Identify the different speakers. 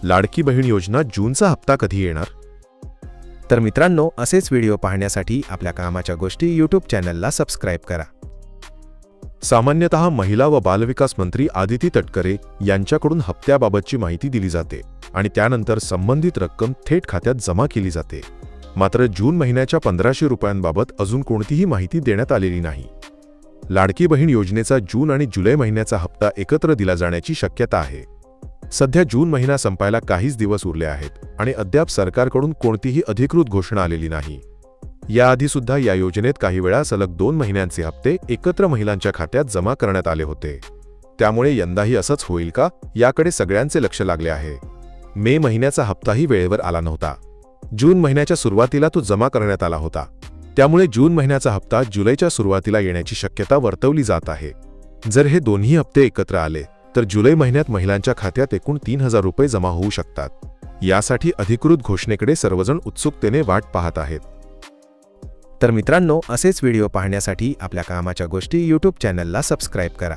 Speaker 1: लाडकी बहीण योजना जूनचा हप्ता कधी येणार?
Speaker 2: तर मित्रांनो, असेच व्हिडिओ पाहण्यासाठी आपल्या कामाच्या गोष्टी यूट्यूब चॅनलला सबस्क्राईब करा.
Speaker 1: सामान्यतः महिला व बालविकास मंत्री आदिती तटकरे यांच्याकडून हप्त्याबाबतची माहिती दिली जाते आणि त्यानंतर संबंधित रक्कम थेट खात्यात जमा केली जाते. मात्र जून महिन्याच्या 1500 रुपयांबाबत अजून कोणतीही माहिती देण्यात आलेली नाही. लाडकी बहीण योजनेचा जून आणि जुलै महिन्याचा हप्ता एकत्र दिला जाण्याची शक्यता आहे. सध्या जून महिना संपायला काहीच दिवस उरले आहेत आणि अद्याप सरकारकडून कोणतीही अधिकृत घोषणा आलेली नाही. याआधी सुद्धा या योजनेत काही वेळा सलग 2 महिन्यांचे हप्ते एकत्र महिलांच्या खात्यात जमा करण्यात आले होते. त्यामुळे यंदाही असंच होईल का, याकडे सगळ्यांचे लक्ष लागले आहे. मे महिन्याचा हप्ताही वेळेवर आला नव्हता. जून महिन्याच्या सुरुवातीला तो जमा करण्यात आला होता. त्यामुळे जून महिन्याचा हप्ता जुलैच्या सुरुवातीला येण्याची शक्यता वर्तवली जात आहे. जर हे दोन्ही हप्ते एकत्र आले तर जुलै महिन्यात महिलांच्या खात्यात एकूण 3000 रुपये जमा होऊ शकतात. यासाठी अधिकृत घोषणेकडे सर्वजण उत्सुकतेने वाट पाहत आहेत.
Speaker 2: तर मित्रांनो, असेच व्हिडिओ पाहण्यासाठी आपल्या कामाच्या गोष्टी यूट्यूब चॅनलला सबस्क्राईब करा.